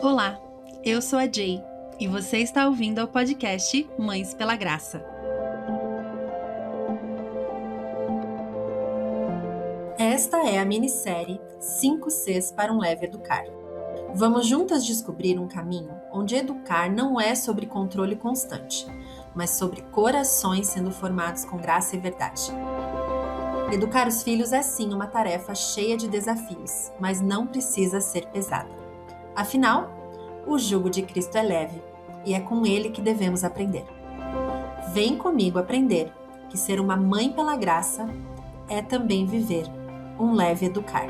Olá, eu sou a Jay e você está ouvindo ao podcast Mães pela Graça. Esta é a minissérie 5 Cs para um leve educar. Vamos juntas descobrir um caminho onde educar não é sobre controle constante, mas sobre corações sendo formados com graça e verdade. Educar os filhos é sim uma tarefa cheia de desafios, mas não precisa ser pesada. Afinal, o jugo de Cristo é leve e é com ele que devemos aprender. Vem comigo aprender que ser uma mãe pela graça é também viver um leve educar.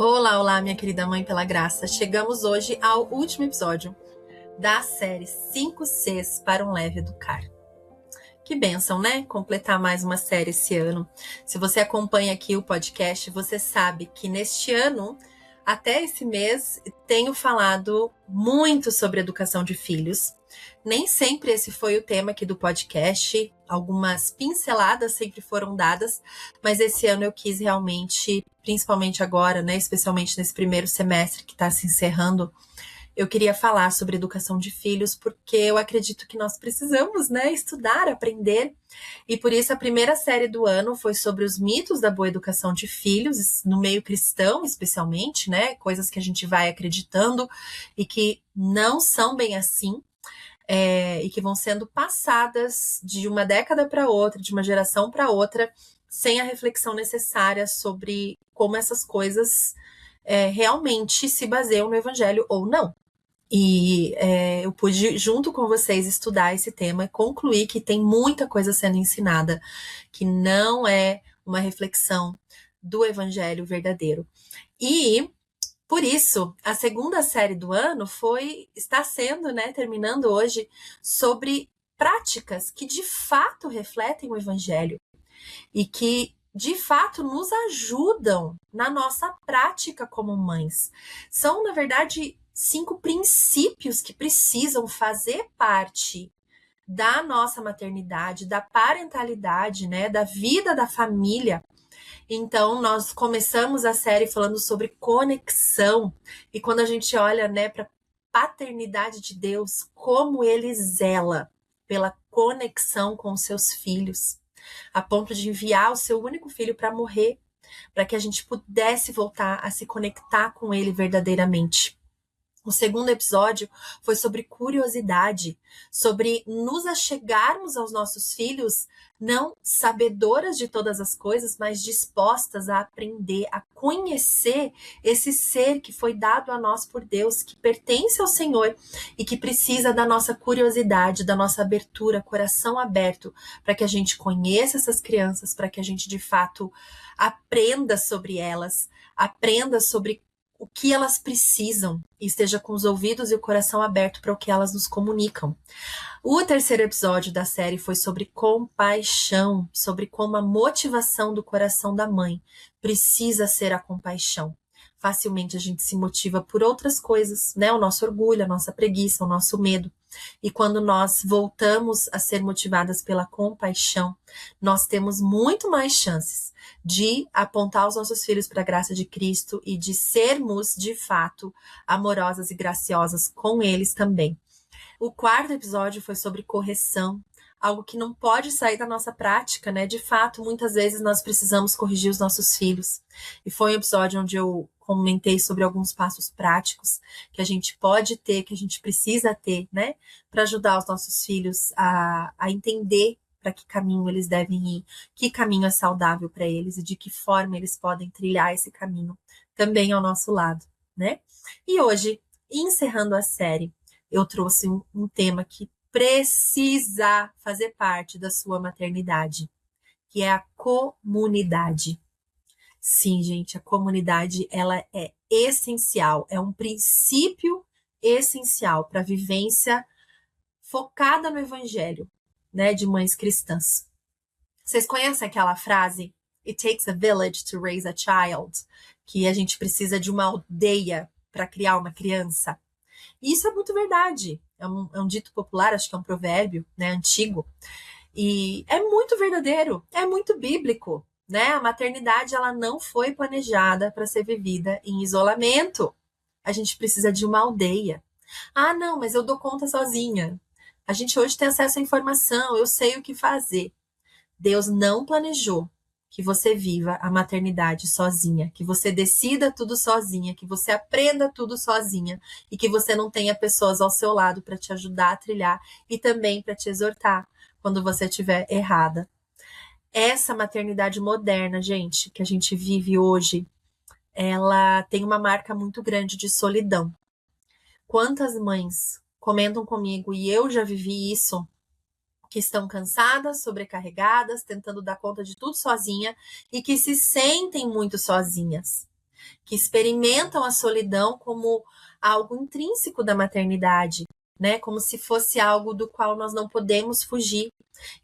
Olá, minha querida mãe pela graça. Chegamos hoje ao último episódio da série 5 Cs para um leve educar. Que bênção, né? Completar mais uma série esse ano. Se você acompanha aqui o podcast, você sabe que neste ano, até esse mês, tenho falado muito sobre educação de filhos. Nem sempre esse foi o tema aqui do podcast. Algumas pinceladas sempre foram dadas, mas esse ano eu quis realmente, principalmente agora, né? Especialmente nesse primeiro semestre que está se encerrando, eu queria falar sobre educação de filhos, porque eu acredito que nós precisamos, né, estudar, aprender. E por isso a primeira série do ano foi sobre os mitos da boa educação de filhos, no meio cristão especialmente, né, coisas que a gente vai acreditando e que não são bem assim, e que vão sendo passadas de uma década para outra, de uma geração para outra, sem a reflexão necessária sobre como essas coisas realmente se baseiam no evangelho ou não. E eu pude, junto com vocês, estudar esse tema e concluir que tem muita coisa sendo ensinada, que não é uma reflexão do evangelho verdadeiro. E, por isso, a segunda série do ano está sendo, né, terminando hoje, sobre práticas que de fato refletem o evangelho e que de fato nos ajudam na nossa prática como mães. São, na verdade, 5 princípios que precisam fazer parte da nossa maternidade, da parentalidade, né, da vida da família. Então, nós começamos a série falando sobre conexão, e quando a gente olha, né, para a paternidade de Deus, como ele zela pela conexão com os seus filhos, a ponto de enviar o seu único filho para morrer, para que a gente pudesse voltar a se conectar com ele verdadeiramente. O segundo episódio foi sobre curiosidade, sobre nos achegarmos aos nossos filhos, não sabedoras de todas as coisas, mas dispostas a aprender, a conhecer esse ser que foi dado a nós por Deus, que pertence ao Senhor e que precisa da nossa curiosidade, da nossa abertura, coração aberto, para que a gente conheça essas crianças, para que a gente de fato aprenda sobre elas, aprenda sobre o que elas precisam e esteja com os ouvidos e o coração aberto para o que elas nos comunicam. O terceiro episódio da série foi sobre compaixão, sobre como a motivação do coração da mãe precisa ser a compaixão. Facilmente a gente se motiva por outras coisas, né? O nosso orgulho, a nossa preguiça, o nosso medo. E quando nós voltamos a ser motivadas pela compaixão, nós temos muito mais chances de apontar os nossos filhos para a graça de Cristo e de sermos, de fato, amorosas e graciosas com eles também. O quarto episódio foi sobre correção, algo que não pode sair da nossa prática, né? De fato, muitas vezes nós precisamos corrigir os nossos filhos. E foi um episódio onde eu comentei sobre alguns passos práticos que a gente pode ter, que a gente precisa ter, né? Para ajudar os nossos filhos a entender para que caminho eles devem ir, que caminho é saudável para eles e de que forma eles podem trilhar esse caminho também ao nosso lado, né? E hoje, encerrando a série, eu trouxe um tema que precisa fazer parte da sua maternidade, que é a comunidade. Sim, gente, a comunidade, ela é essencial, é um princípio essencial para a vivência focada no evangelho, né, de mães cristãs. Vocês conhecem aquela frase, "It takes a village to raise a child", que a gente precisa de uma aldeia para criar uma criança? E isso é muito verdade. É um dito popular, acho que é um provérbio, né, antigo. E é muito verdadeiro, é muito bíblico, né? A maternidade, ela não foi planejada para ser vivida em isolamento. A gente precisa de uma aldeia. Ah, não, mas eu dou conta sozinha. A gente hoje tem acesso à informação, eu sei o que fazer. Deus não planejou que você viva a maternidade sozinha, que você decida tudo sozinha, que você aprenda tudo sozinha e que você não tenha pessoas ao seu lado para te ajudar a trilhar e também para te exortar quando você estiver errada. Essa maternidade moderna, gente, que a gente vive hoje, ela tem uma marca muito grande de solidão. Quantas mães comentam comigo, e eu já vivi isso, que estão cansadas, sobrecarregadas, tentando dar conta de tudo sozinha e que se sentem muito sozinhas, que experimentam a solidão como algo intrínseco da maternidade, né? Como se fosse algo do qual nós não podemos fugir.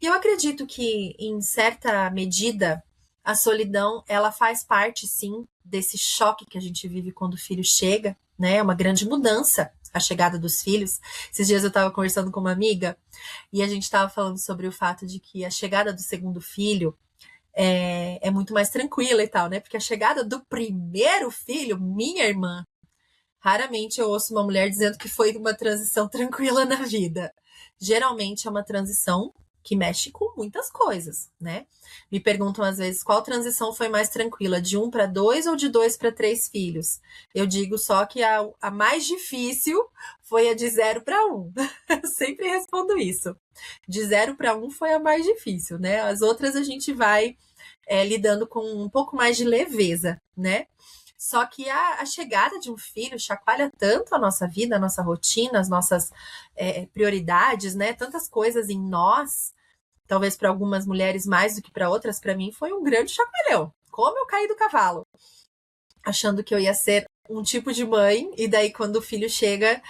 E eu acredito que, em certa medida, a solidão, ela faz parte, sim, desse choque que a gente vive quando o filho chega, né? É uma grande mudança a chegada dos filhos. Esses dias eu estava conversando com uma amiga e a gente estava falando sobre o fato de que a chegada do segundo filho é muito mais tranquila e tal, né? Porque a chegada do primeiro filho, minha irmã, raramente eu ouço uma mulher dizendo que foi uma transição tranquila na vida. Geralmente é uma transição que mexe com muitas coisas, né? Me perguntam às vezes qual transição foi mais tranquila, de 1 para 2 ou de 2 para 3 filhos. Eu digo só que a mais difícil foi a de 0 para 1. Eu sempre respondo isso. De 0 para 1 foi a mais difícil, né? As outras a gente vai lidando com um pouco mais de leveza, né? Só que a chegada de um filho chacoalha tanto a nossa vida, a nossa rotina, as nossas prioridades, né? Tantas coisas em nós, talvez para algumas mulheres mais do que para outras, para mim foi um grande chacoalhão. Como eu caí do cavalo, achando que eu ia ser um tipo de mãe, e daí quando o filho chega,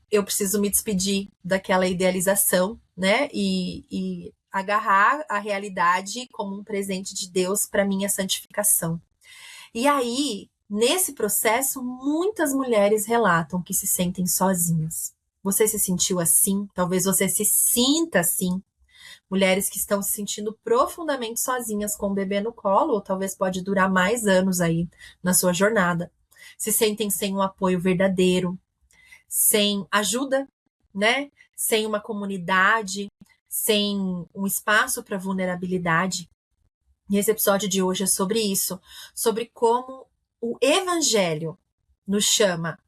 eu preciso me despedir daquela idealização, né? E agarrar a realidade como um presente de Deus para minha santificação. E aí, nesse processo, muitas mulheres relatam que se sentem sozinhas. Você se sentiu assim? Talvez você se sinta assim. Mulheres que estão se sentindo profundamente sozinhas com o bebê no colo, ou talvez pode durar mais anos aí na sua jornada. Se sentem sem um apoio verdadeiro, sem ajuda, né? Sem uma comunidade, sem um espaço para vulnerabilidade. E esse episódio de hoje é sobre isso, sobre como o Evangelho nos chama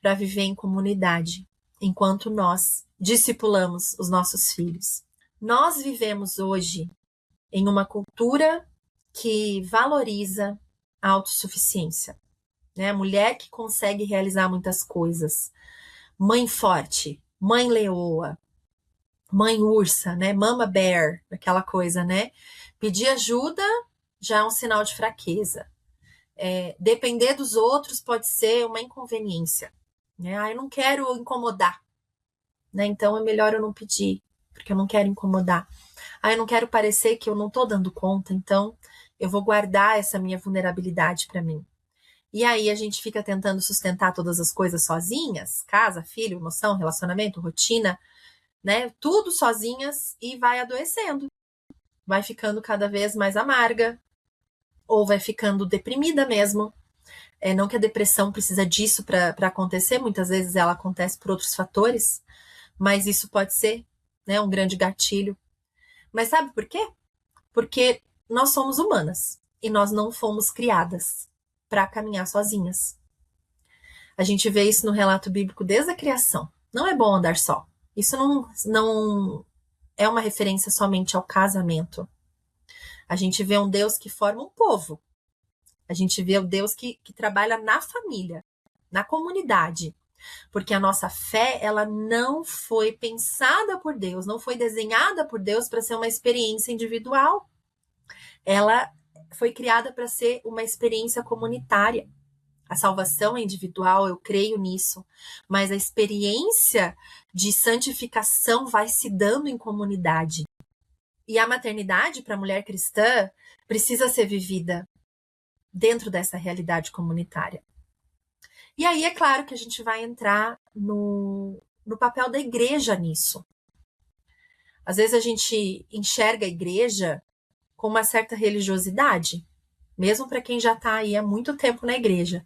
para viver em comunidade, enquanto nós discipulamos os nossos filhos. Nós vivemos hoje em uma cultura que valoriza a autossuficiência, né? A mulher que consegue realizar muitas coisas. Mãe forte, mãe leoa, mãe ursa, né? Mama bear, aquela coisa, né? Pedir ajuda já é um sinal de fraqueza. Depender dos outros pode ser uma inconveniência, né? Eu não quero incomodar, né? Então é melhor eu não pedir, porque eu não quero incomodar. Eu não quero parecer que eu não tô dando conta, então eu vou guardar essa minha vulnerabilidade para mim. E aí a gente fica tentando sustentar todas as coisas sozinhas, casa, filho, emoção, relacionamento, rotina, né? Tudo sozinhas e vai adoecendo. Vai ficando cada vez mais amarga, ou vai ficando deprimida mesmo. Não que a depressão precisa disso para acontecer, muitas vezes ela acontece por outros fatores, mas isso pode ser, né, um grande gatilho. Mas sabe por quê? Porque nós somos humanas e nós não fomos criadas para caminhar sozinhas. A gente vê isso no relato bíblico desde a criação. Não é bom andar só. Isso não é uma referência somente ao casamento. A gente vê um Deus que forma um povo. A gente vê o Deus que trabalha na família, na comunidade. Porque a nossa fé, ela não foi pensada por Deus, não foi desenhada por Deus para ser uma experiência individual. Ela foi criada para ser uma experiência comunitária. A salvação é individual, eu creio nisso, mas a experiência de santificação vai se dando em comunidade. E a maternidade para a mulher cristã precisa ser vivida dentro dessa realidade comunitária. E aí é claro que a gente vai entrar no papel da igreja nisso. Às vezes a gente enxerga a igreja com uma certa religiosidade, mesmo para quem já está aí há muito tempo na igreja.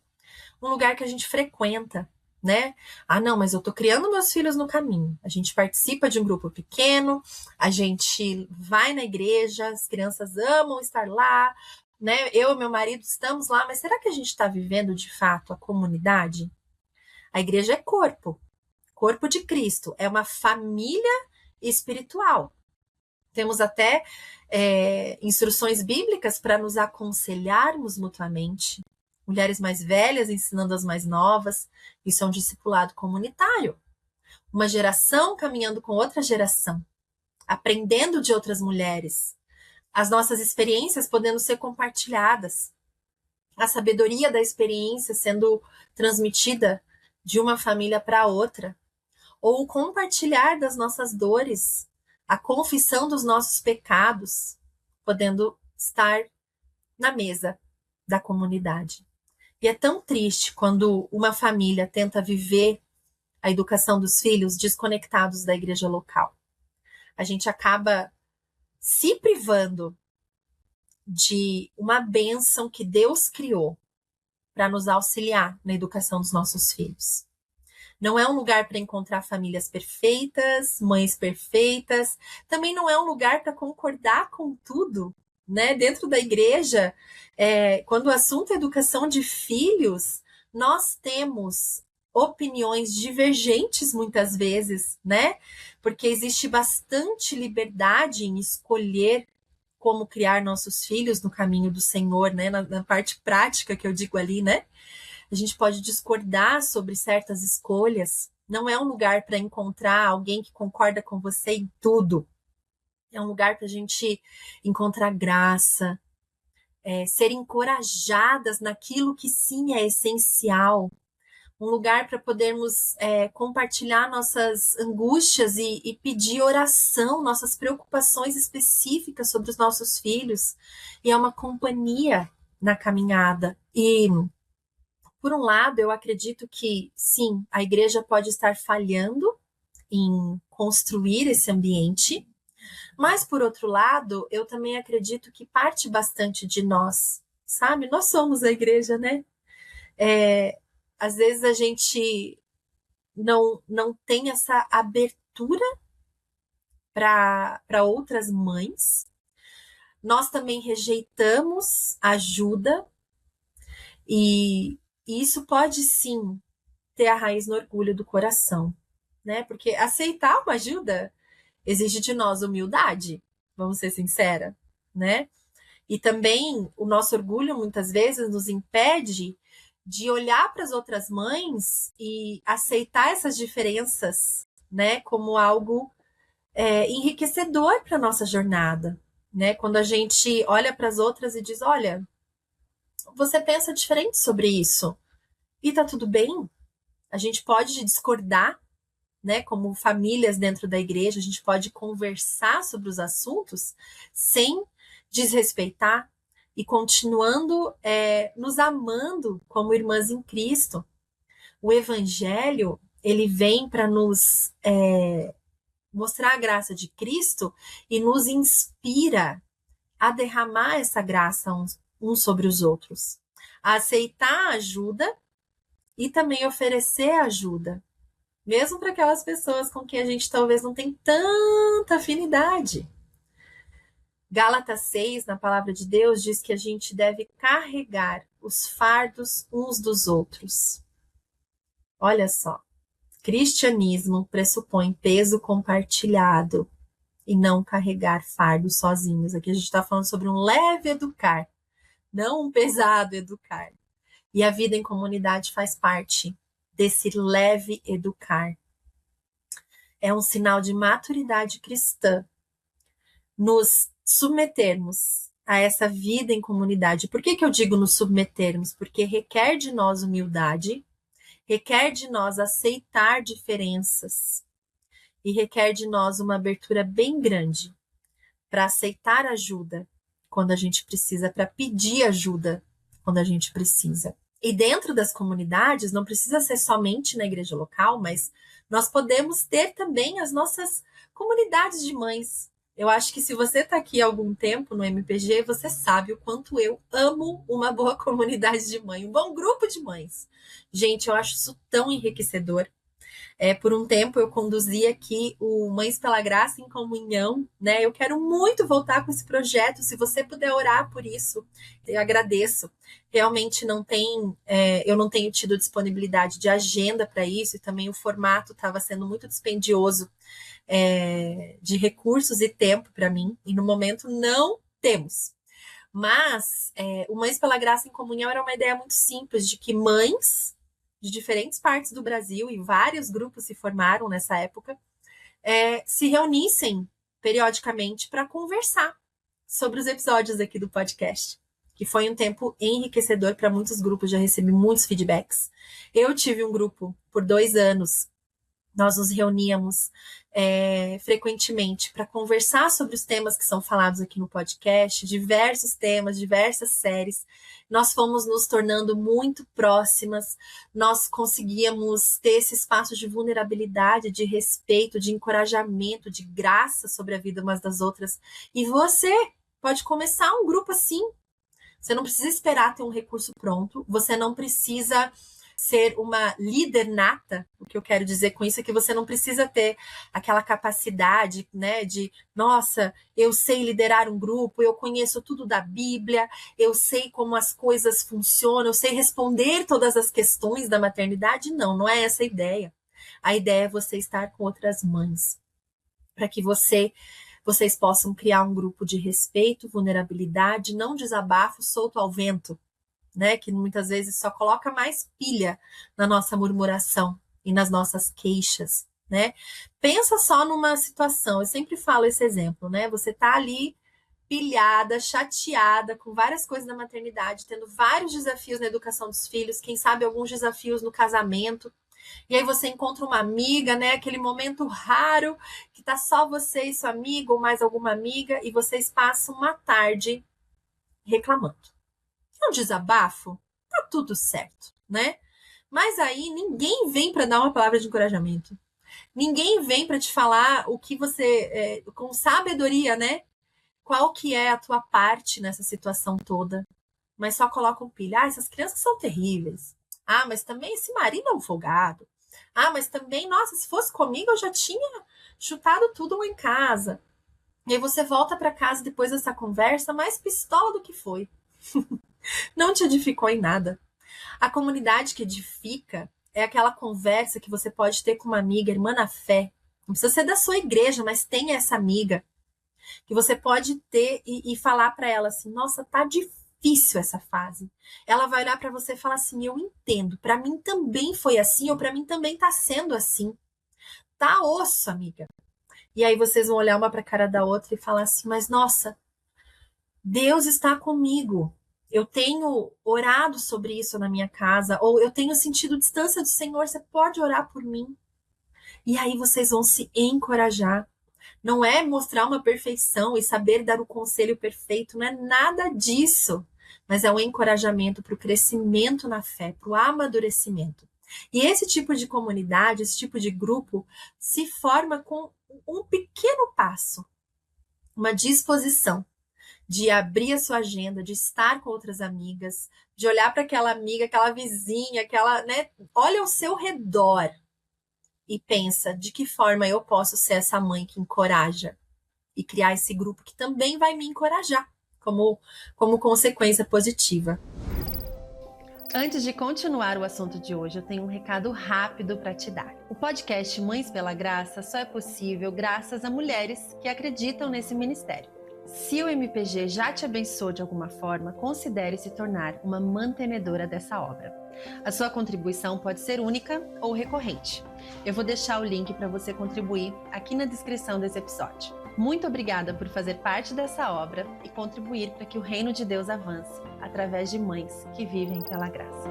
Um lugar que a gente frequenta, né? Ah, não, mas eu tô criando meus filhos no caminho. A gente participa de um grupo pequeno, a gente vai na igreja, as crianças amam estar lá, né? Eu e meu marido estamos lá, mas será que a gente está vivendo de fato a comunidade? A igreja é corpo de Cristo, é uma família espiritual. Temos até instruções bíblicas para nos aconselharmos mutuamente. Mulheres mais velhas ensinando as mais novas. Isso é um discipulado comunitário. Uma geração caminhando com outra geração. Aprendendo de outras mulheres. As nossas experiências podendo ser compartilhadas. A sabedoria da experiência sendo transmitida de uma família para outra. Ou o compartilhar das nossas dores. A confissão dos nossos pecados. Podendo estar na mesa da comunidade. E é tão triste quando uma família tenta viver a educação dos filhos desconectados da igreja local. A gente acaba se privando de uma bênção que Deus criou para nos auxiliar na educação dos nossos filhos. Não é um lugar para encontrar famílias perfeitas, mães perfeitas. Também não é um lugar para concordar com tudo, né? Dentro da igreja, quando o assunto é educação de filhos, nós temos opiniões divergentes muitas vezes, né? Porque existe bastante liberdade em escolher como criar nossos filhos no caminho do Senhor, né? Na parte prática que eu digo ali, né? A gente pode discordar sobre certas escolhas. Não é um lugar para encontrar alguém que concorda com você em tudo. É um lugar para a gente encontrar graça, ser encorajadas naquilo que sim é essencial. Um lugar para podermos compartilhar nossas angústias e pedir oração, nossas preocupações específicas sobre os nossos filhos. E é uma companhia na caminhada. E por um lado, eu acredito que, sim, a igreja pode estar falhando em construir esse ambiente, mas, por outro lado, eu também acredito que parte bastante de nós, sabe? Nós somos a igreja, né? Às vezes a gente não tem essa abertura para outras mães. Nós também rejeitamos ajuda e isso pode, sim, ter a raiz no orgulho do coração, né? Porque aceitar uma ajuda exige de nós humildade, vamos ser sinceras, né? E também o nosso orgulho muitas vezes nos impede de olhar para as outras mães e aceitar essas diferenças, né? Como algo enriquecedor para a nossa jornada, né? Quando a gente olha para as outras e diz, olha, você pensa diferente sobre isso e tá tudo bem. A gente pode discordar, né, como famílias dentro da igreja, a gente pode conversar sobre os assuntos sem desrespeitar e continuando nos amando como irmãs em Cristo. O evangelho, ele vem para nos mostrar a graça de Cristo e nos inspira a derramar essa graça uns sobre os outros, a aceitar a ajuda e também oferecer ajuda, mesmo para aquelas pessoas com quem a gente talvez não tem tanta afinidade. Gálatas 6, na palavra de Deus, diz que a gente deve carregar os fardos uns dos outros. Olha só, cristianismo pressupõe peso compartilhado e não carregar fardos sozinhos. Aqui a gente está falando sobre um leve educar, não um pesado educar. E a vida em comunidade faz parte desse leve educar. É um sinal de maturidade cristã nos submetermos a essa vida em comunidade. Por que eu digo nos submetermos? Porque requer de nós humildade, requer de nós aceitar diferenças e requer de nós uma abertura bem grande para aceitar ajuda quando a gente precisa, para pedir ajuda quando a gente precisa. E dentro das comunidades, não precisa ser somente na igreja local, mas nós podemos ter também as nossas comunidades de mães. Eu acho que se você está aqui há algum tempo no MPG, você sabe o quanto eu amo uma boa comunidade de mãe, um bom grupo de mães. Gente, eu acho isso tão enriquecedor. Por um tempo eu conduzi aqui o Mães pela Graça em Comunhão, né? Eu quero muito voltar com esse projeto. Se você puder orar por isso, eu agradeço. Realmente eu não tenho tido disponibilidade de agenda para isso, e também o formato estava sendo muito dispendioso de recursos e tempo para mim, e no momento não temos. Mas o Mães pela Graça em Comunhão era uma ideia muito simples, de que mães de diferentes partes do Brasil, e vários grupos se formaram nessa época, se reunissem periodicamente para conversar sobre os episódios aqui do podcast, que foi um tempo enriquecedor para muitos grupos, já recebi muitos feedbacks. Eu tive um grupo por 2 anos, nós nos reuníamos frequentemente para conversar sobre os temas que são falados aqui no podcast, diversos temas, diversas séries. Nós fomos nos tornando muito próximas, nós conseguíamos ter esse espaço de vulnerabilidade, de respeito, de encorajamento, de graça sobre a vida umas das outras. E você pode começar um grupo assim. Você não precisa esperar ter um recurso pronto, você não precisa ser uma líder nata. O que eu quero dizer com isso é que você não precisa ter aquela capacidade, né, de, nossa, eu sei liderar um grupo, eu conheço tudo da Bíblia, eu sei como as coisas funcionam, eu sei responder todas as questões da maternidade. Não é essa a ideia. A ideia é você estar com outras mães, para que vocês possam criar um grupo de respeito, vulnerabilidade, não desabafo solto ao vento, né, que muitas vezes só coloca mais pilha na nossa murmuração e nas nossas queixas, né? Pensa só numa situação, eu sempre falo esse exemplo, né? Você tá ali pilhada, chateada com várias coisas da maternidade, tendo vários desafios na educação dos filhos, quem sabe alguns desafios no casamento. E aí você encontra uma amiga, né? Aquele momento raro que tá só você e sua amiga ou mais alguma amiga, e vocês passam uma tarde reclamando. Um desabafo, tá tudo certo, né? Mas aí ninguém vem para dar uma palavra de encorajamento. Ninguém vem para te falar o que você, com sabedoria, né? Qual que é a tua parte nessa situação toda. Mas só colocam pilha. Ah, essas crianças são terríveis. Ah, mas também esse marido é um folgado. Ah, mas também, nossa, se fosse comigo eu já tinha chutado tudo lá em casa. E aí você volta para casa depois dessa conversa mais pistola do que foi. Não te edificou em nada. A comunidade que edifica é aquela conversa que você pode ter com uma amiga, irmã na fé. Não precisa ser da sua igreja, mas tenha essa amiga que você pode ter e falar para ela assim: nossa, tá difícil essa fase. Ela vai olhar para você e falar assim: eu entendo, para mim também foi assim, ou para mim também tá sendo assim. Tá osso, amiga. E aí vocês vão olhar uma para a cara da outra e falar assim: mas nossa, Deus está comigo. Eu tenho orado sobre isso na minha casa, ou eu tenho sentido distância do Senhor, você pode orar por mim. E aí vocês vão se encorajar. Não é mostrar uma perfeição e saber dar o conselho perfeito, não é nada disso. Mas é um encorajamento para o crescimento na fé, para o amadurecimento. E esse tipo de comunidade, esse tipo de grupo, se forma com um pequeno passo, uma disposição de abrir a sua agenda, de estar com outras amigas, de olhar para aquela amiga, aquela vizinha, aquela, né? Olha ao seu redor e pensa: de que forma eu posso ser essa mãe que encoraja, e criar esse grupo que também vai me encorajar como consequência positiva. Antes de continuar o assunto de hoje, eu tenho um recado rápido para te dar. O podcast Mães pela Graça só é possível graças a mulheres que acreditam nesse ministério. Se o MPG já te abençoou de alguma forma, considere se tornar uma mantenedora dessa obra. A sua contribuição pode ser única ou recorrente. Eu vou deixar o link para você contribuir aqui na descrição desse episódio. Muito obrigada por fazer parte dessa obra e contribuir para que o reino de Deus avance através de mães que vivem pela graça.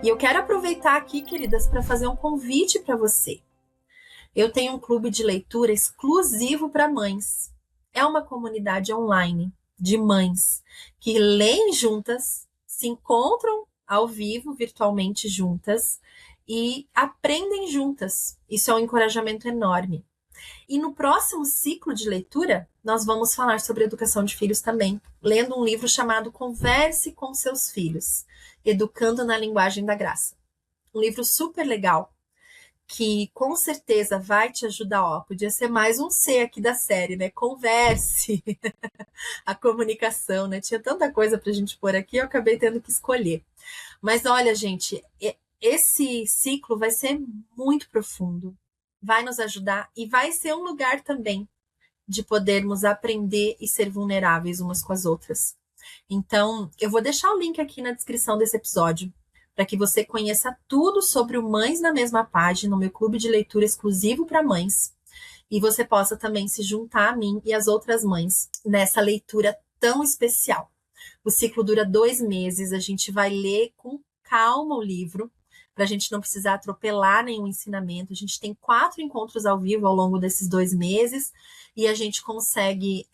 E eu quero aproveitar aqui, queridas, para fazer um convite para você. Eu tenho um clube de leitura exclusivo para mães. É uma comunidade online de mães que leem juntas, se encontram ao vivo, virtualmente juntas, e aprendem juntas. Isso é um encorajamento enorme. E no próximo ciclo de leitura, nós vamos falar sobre educação de filhos também, lendo um livro chamado Converse com Seus Filhos, Educando na Linguagem da Graça. Um livro super legal, que com certeza vai te ajudar, ó, podia ser mais um C aqui da série, né? Converse, a comunicação, né? Tinha tanta coisa pra gente pôr aqui, eu acabei tendo que escolher. Mas olha, gente, esse ciclo vai ser muito profundo, vai nos ajudar e vai ser um lugar também de podermos aprender e ser vulneráveis umas com as outras. Então, eu vou deixar o link aqui na descrição desse episódio, para que você conheça tudo sobre o Mães na Mesma Página, no meu clube de leitura exclusivo para mães. E você possa também se juntar a mim e as outras mães nessa leitura tão especial. O ciclo dura 2 meses, a gente vai ler com calma o livro, para a gente não precisar atropelar nenhum ensinamento. A gente tem 4 encontros ao vivo ao longo desses 2 meses, e a gente consegue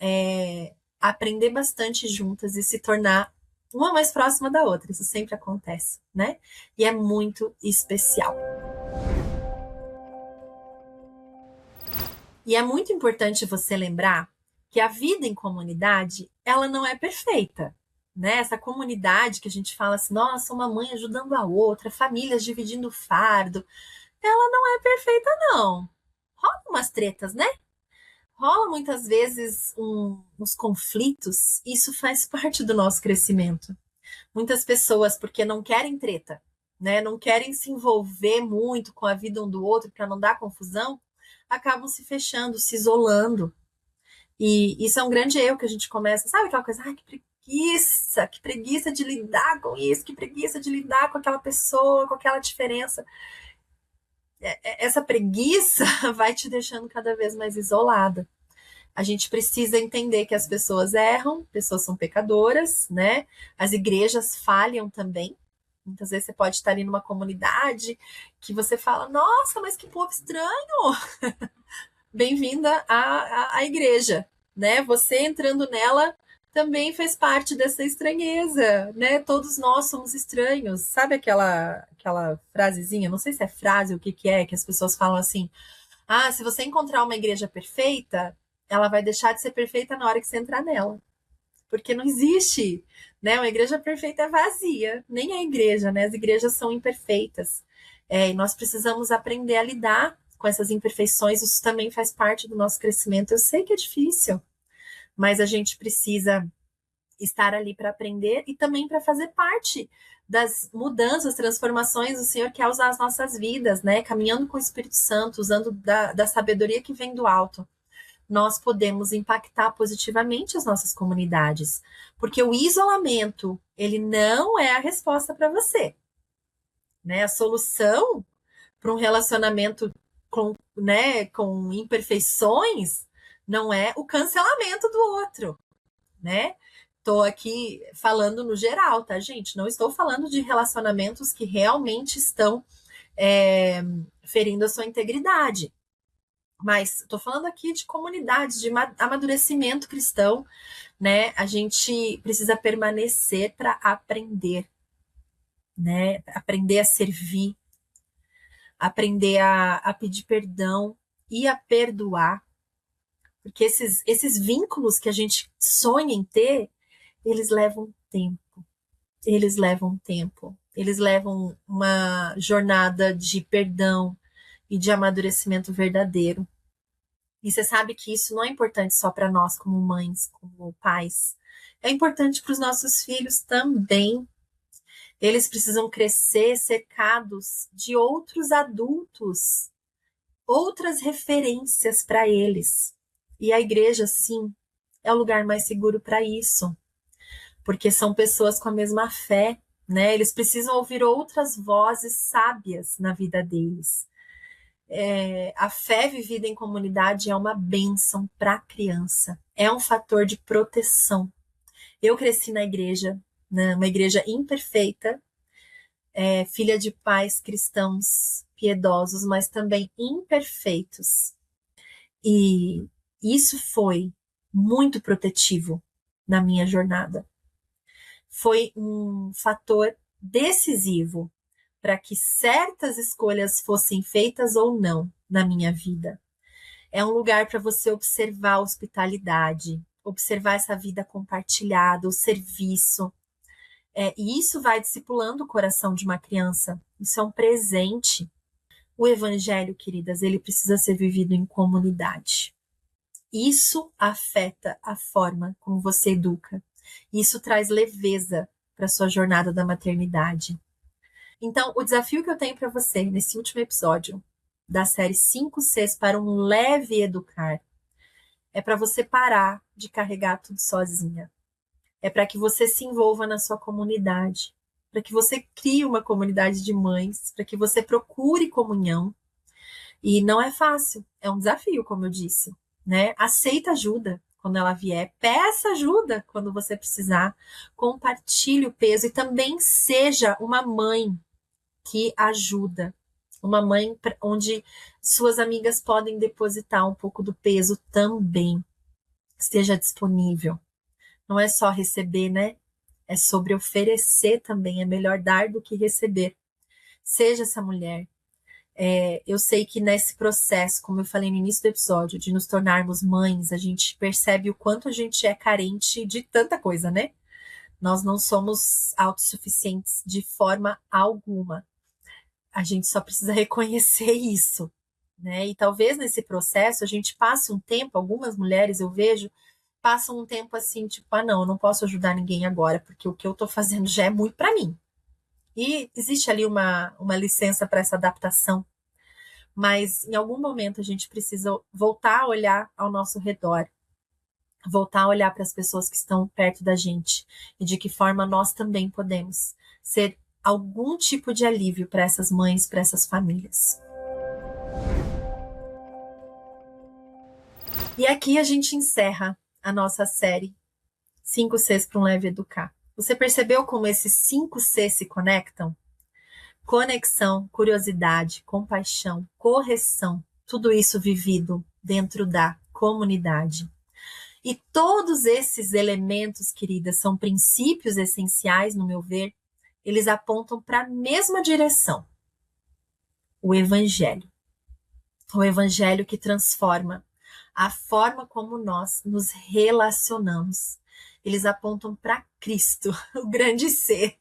aprender bastante juntas e se tornar uma mais próxima da outra. Isso sempre acontece, né? E é muito especial. E é muito importante você lembrar que a vida em comunidade, ela não é perfeita, né? Essa comunidade que a gente fala assim, nossa, uma mãe ajudando a outra, famílias dividindo o fardo, ela não é perfeita, não. Rola umas tretas, né? Rola muitas vezes uns conflitos, isso faz parte do nosso crescimento. Muitas pessoas, porque não querem treta, né? Não querem se envolver muito com a vida um do outro para não dar confusão, acabam se fechando, se isolando. E isso é um grande erro que a gente começa, sabe aquela coisa, que preguiça de lidar com isso, que preguiça de lidar com aquela pessoa, com aquela diferença. Essa preguiça vai te deixando cada vez mais isolada. A gente precisa entender que as pessoas erram, pessoas são pecadoras, né? As igrejas falham também. Muitas vezes você pode estar ali numa comunidade que você fala, nossa, mas que povo estranho! Bem-vinda à igreja, né? Você entrando nela também faz parte dessa estranheza, né? Todos nós somos estranhos. Sabe aquela frasezinha, não sei se é frase ou o que é, que as pessoas falam assim, se você encontrar uma igreja perfeita, ela vai deixar de ser perfeita na hora que você entrar nela. Porque não existe, né? Uma igreja perfeita é vazia, nem a igreja, né? As igrejas são imperfeitas. E nós precisamos aprender a lidar com essas imperfeições, isso também faz parte do nosso crescimento. Eu sei que é difícil, mas a gente precisa estar ali para aprender e também para fazer parte das mudanças, transformações o Senhor quer usar as nossas vidas, né? Caminhando com o Espírito Santo, usando da sabedoria que vem do alto, nós podemos impactar positivamente as nossas comunidades. Porque o isolamento, ele não é a resposta para você, né? A solução para um relacionamento com imperfeições não é o cancelamento do outro, né? Estou aqui falando no geral, tá, gente? Não estou falando de relacionamentos que realmente estão ferindo a sua integridade. Mas estou falando aqui de comunidades, de amadurecimento cristão, né? A gente precisa permanecer para aprender, né? Aprender a servir, aprender a pedir perdão e a perdoar. Porque esses vínculos que a gente sonha em ter, eles levam tempo. Eles levam tempo. Eles levam uma jornada de perdão e de amadurecimento verdadeiro. E você sabe que isso não é importante só para nós como mães, como pais. É importante para os nossos filhos também. Eles precisam crescer cercados de outros adultos, outras referências para eles. E a igreja, sim, é o lugar mais seguro para isso. Porque são pessoas com a mesma fé, né? Eles precisam ouvir outras vozes sábias na vida deles. A fé vivida em comunidade é uma bênção para a criança. É um fator de proteção. Eu cresci na igreja, né? Uma igreja imperfeita, filha de pais cristãos piedosos, mas também imperfeitos. E isso foi muito protetivo na minha jornada. Foi um fator decisivo para que certas escolhas fossem feitas ou não na minha vida. É um lugar para você observar a hospitalidade, observar essa vida compartilhada, o serviço. E isso vai discipulando o coração de uma criança. Isso é um presente. O evangelho, queridas, ele precisa ser vivido em comunidade. Isso afeta a forma como você educa. Isso traz leveza para a sua jornada da maternidade. Então, o desafio que eu tenho para você nesse último episódio da série 5 Cs para um leve educar é para você parar de carregar tudo sozinha. É para que você se envolva na sua comunidade, para que você crie uma comunidade de mães, para que você procure comunhão. E não é fácil, é um desafio, como eu disse, né? Aceita ajuda quando ela vier, peça ajuda quando você precisar, compartilhe o peso e também seja uma mãe que ajuda, uma mãe onde suas amigas podem depositar um pouco do peso também, esteja disponível. Não é só receber, né? É sobre oferecer também, é melhor dar do que receber. Seja essa mulher. Eu sei que nesse processo, como eu falei no início do episódio, de nos tornarmos mães, a gente percebe o quanto a gente é carente de tanta coisa, né? Nós não somos autossuficientes de forma alguma. A gente só precisa reconhecer isso, né? E talvez nesse processo a gente passe um tempo, algumas mulheres eu vejo, passam um tempo assim, tipo, não, eu não posso ajudar ninguém agora, porque o que eu tô fazendo já é muito para mim. E existe ali uma licença para essa adaptação, mas em algum momento a gente precisa voltar a olhar ao nosso redor, voltar a olhar para as pessoas que estão perto da gente e de que forma nós também podemos ser algum tipo de alívio para essas mães, para essas famílias. E aqui a gente encerra a nossa série 5 Cs para um leve educar. Você percebeu como esses 5 Cs se conectam? Conexão, curiosidade, compaixão, correção, tudo isso vivido dentro da comunidade. E todos esses elementos, queridas, são princípios essenciais, no meu ver, eles apontam para a mesma direção. O Evangelho. O Evangelho que transforma a forma como nós nos relacionamos. Eles apontam para Cristo, o grande ser,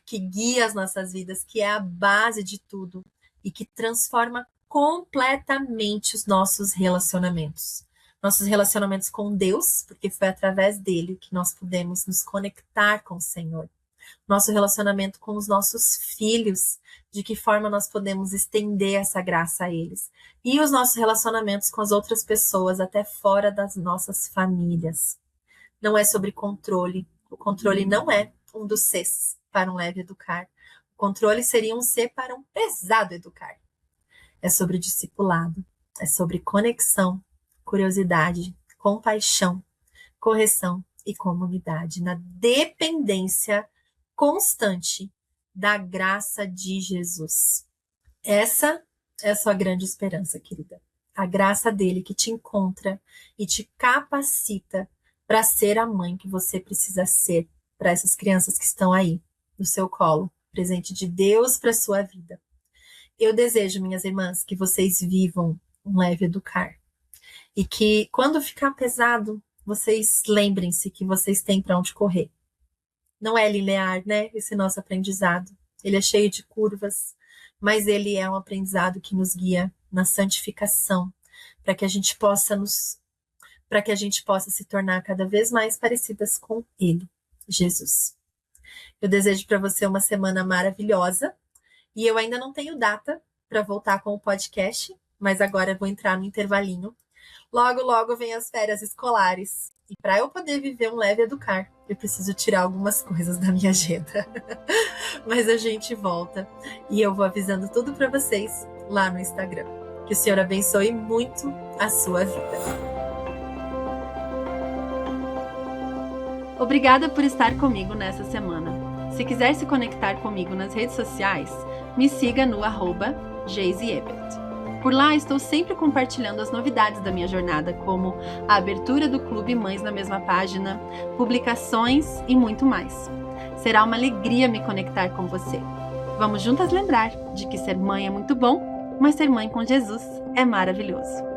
que guia as nossas vidas, que é a base de tudo e que transforma completamente os nossos relacionamentos. Nossos relacionamentos com Deus, porque foi através dele que nós pudemos nos conectar com o Senhor. Nosso relacionamento com os nossos filhos, de que forma nós podemos estender essa graça a eles. E os nossos relacionamentos com as outras pessoas, até fora das nossas famílias. Não é sobre controle. O controle não é um dos Cs para um leve educar. O controle seria um C para um pesado educar. É sobre discipulado. É sobre conexão, curiosidade, compaixão, correção e comunidade. Na dependência constante da graça de Jesus. Essa é a sua grande esperança, querida. A graça dele que te encontra e te capacita para ser a mãe que você precisa ser para essas crianças que estão aí no seu colo, presente de Deus para a sua vida. Eu desejo, minhas irmãs, que vocês vivam um leve educar e que quando ficar pesado, vocês lembrem-se que vocês têm para onde correr. Não é linear, né? Esse nosso aprendizado. Ele é cheio de curvas, mas ele é um aprendizado que nos guia na santificação, para que a gente possa se tornar cada vez mais parecidas com ele, Jesus. Eu desejo para você uma semana maravilhosa e eu ainda não tenho data para voltar com o podcast, mas agora eu vou entrar no intervalinho. Logo, logo vem as férias escolares. E para eu poder viver um leve educar, eu preciso tirar algumas coisas da minha agenda. Mas a gente volta e eu vou avisando tudo para vocês lá no Instagram. Que o Senhor abençoe muito a sua vida. Obrigada por estar comigo nessa semana. Se quiser se conectar comigo nas redes sociais, me siga no @GeiseEbert. Por lá estou sempre compartilhando as novidades da minha jornada, como a abertura do Clube Mães na mesma página, publicações e muito mais. Será uma alegria me conectar com você. Vamos juntas lembrar de que ser mãe é muito bom, mas ser mãe com Jesus é maravilhoso.